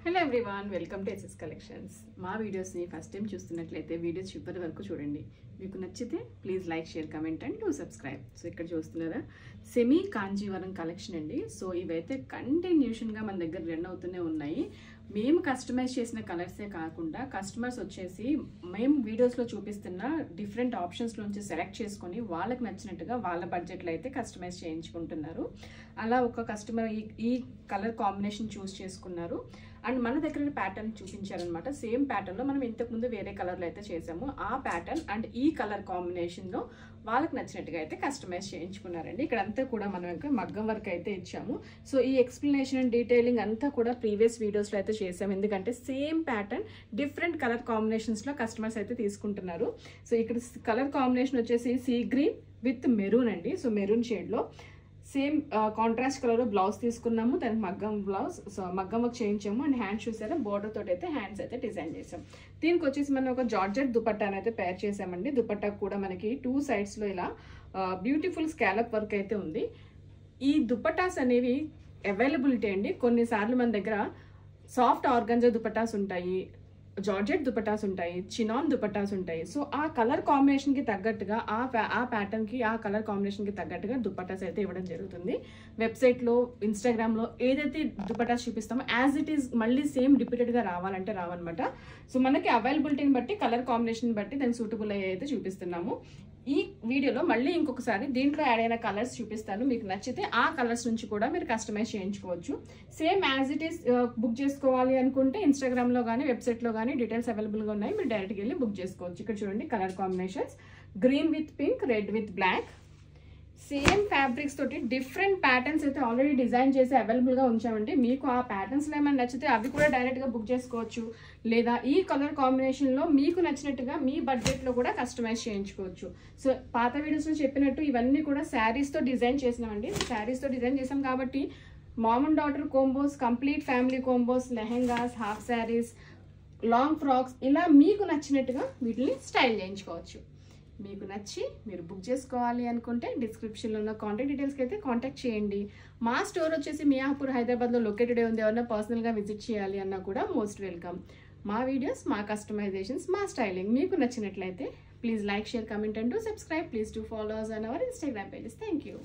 Hello everyone, welcome to SS collections. మా వీడియోస్ని first time చూస్తున్నట్లయితే వీడియోస్ చివరి వరకు చూడండి. మీకు నచ్చితే please like, share, comment and do subscribe. So ఇక్కడ చూస్తున్నారా, సెమీ కాంజీవరం కలెక్షన్ అండి. సో ఇవైతే కంటిన్యూషన్గా మన దగ్గర రన్ అవుతూనే ఉన్నాయి. మేము కస్టమైజ్ చేసిన కలర్సే కాకుండా కస్టమర్స్ వచ్చేసి మేము వీడియోస్లో చూపిస్తున్న డిఫరెంట్ ఆప్షన్స్ నుంచి సెలెక్ట్ చేసుకొని వాళ్ళకి నచ్చినట్టుగా వాళ్ళ బడ్జెట్లో అయితే కస్టమైజ్ చేయించుకుంటున్నారు. అలా ఒక కస్టమర్ ఈ కలర్ కాంబినేషన్ చూస్ చేసుకున్నారు అండ్ మన దగ్గర ప్యాటర్న్ చూపించారనమాట. సేమ్ ప్యాటర్న్లో మనం ఇంతకుముందు వేరే కలర్లో అయితే చేసాము. ఆ ప్యాటర్న్ అండ్ ఈ కలర్ కాంబినేషన్లో వాళ్ళకి నచ్చినట్టుగా అయితే కస్టమైజ్ చేయించుకున్నారండి. ఇక్కడ అంతా కూడా మనం మగ్గం వర్క్ అయితే ఇచ్చాము. సో ఈ ఎక్స్ప్లెనేషన్ అండ్ డీటెయిలింగ్ అంతా కూడా ప్రీవియస్ వీడియోస్లో అయితే చేసాము. ఎందుకంటే సేమ్ ప్యాటర్న్ డిఫరెంట్ కలర్ కాంబినేషన్స్లో కస్టమర్స్ అయితే తీసుకుంటున్నారు. సో ఇక్కడ కలర్ కాంబినేషన్ వచ్చేసి సీ గ్రీన్ విత్ మెరూన్ అండి. సో మెరూన్ షేడ్లో సేమ్ కాంట్రాస్ట్ కలర్ బ్లౌజ్ తీసుకున్నాము. దానికి మగ్గం బ్లౌజ్, సో మగ్గం వర్క్ చేయించాము అండ్ హ్యాండ్స్ చూసారా, బోర్డర్ తోటి అయితే హ్యాండ్స్ అయితే డిజైన్ చేసాం. దీనికి వచ్చేసి మనం ఒక జార్జెట్ దుపట్టాను అయితే పేర్ చేసామండి. దుపట్టా కూడా మనకి 2 sides లో ఇలా బ్యూటిఫుల్ స్కాలప్ వర్క్ అయితే ఉంది. ఈ దుపట్టాస్ అనేవి అవైలబిలిటీ అండి. కొన్నిసార్లు మన దగ్గర సాఫ్ట్ ఆర్గంజా దుపట్టాస్ ఉంటాయి, జార్జెట్ దుపట్టాస్ ఉంటాయి, చినాన్ దుపట్టాస్ ఉంటాయి. సో ఆ కలర్ కాంబినేషన్కి తగ్గట్టుగా ఆ ప్యాటర్న్కి ఆ కలర్ కాంబినేషన్కి తగ్గట్టుగా దుపట్టాస్ అయితే ఇవ్వడం జరుగుతుంది. వెబ్సైట్లో, ఇన్స్టాగ్రామ్లో ఏదైతే దుపట్టాస్ చూపిస్తామో యాజ్ ఇట్ ఈస్ మళ్ళీ సేమ్ రిపీటెడ్గా రావాలంటే రావన్నమాట. సో మనకి అవైలబిలిటీని బట్టి, కలర్ కాంబినేషన్ బట్టి దానికి సూటబుల్ అయ్యి అయితే చూపిస్తున్నాము. ఈ వీడియోలో మళ్ళీ ఇంకొకసారి దీంట్లో యాడ్ అయిన కలర్స్ చూపిస్తాను. మీకు నచ్చితే ఆ కలర్స్ నుంచి కూడా మీరు కస్టమైజ్ చేయించుకోవచ్చు. Same as it is book చేసుకోవాలి అనుకుంటే ఇన్స్టాగ్రామ్లో కానీ వెబ్సైట్లో కానీ డీటెయిల్స్ అవైలబుల్గా ఉన్నాయి. మీరు డైరెక్ట్గా వెళ్ళి బుక్ చేసుకోవచ్చు. ఇక్కడ చూడండి colour combinations, green with pink, red with black. Same fabrics తోటి డిఫరెంట్ ప్యాటర్న్స్ అయితే ఆల్రెడీ డిజైన్ చేసి అవైలబుల్గా ఉంచామండి. మీకు ఆ ప్యాటర్న్స్లో ఏమైనా నచ్చితే అవి కూడా డైరెక్ట్గా బుక్ చేసుకోవచ్చు. లేదా ఈ కలర్ కాంబినేషన్లో మీకు నచ్చినట్టుగా మీ బడ్జెట్లో కూడా కస్టమైజ్ చేయించుకోవచ్చు. సో పాత వీడియోస్లో చెప్పినట్టు ఇవన్నీ కూడా శారీస్తో డిజైన్ చేసినామండి. శారీస్తో డిజైన్ చేసాం కాబట్టి mom and daughter combos, complete family combos, lehengas, half saris, long frocks, ఇలా మీకు నచ్చినట్టుగా వీటిని స్టైల్ చేయించుకోవచ్చు. మీకు నచ్చి మీరు బుక్ చేసుకోవాలి అనుకుంటే డిస్క్రిప్షన్లో ఉన్న కాంటాక్ట్ డీటెయిల్స్కి అయితే కాంటాక్ట్ చేయండి. మా స్టోర్ వచ్చేసి మియాపూర్, హైదరాబాద్లో లొకేటెడ్ ఉంది. ఎవరైనా పర్సనల్గా విజిట్ చేయాలి అన్నా కూడా మోస్ట్ వెల్కమ్. మా వీడియోస్, మా కస్టమైజేషన్స్, మా స్టైలింగ్ మీకు నచ్చినట్లయితే please like, share, comment and do subscribe. Please do follow us on our Instagram pages. Thank you.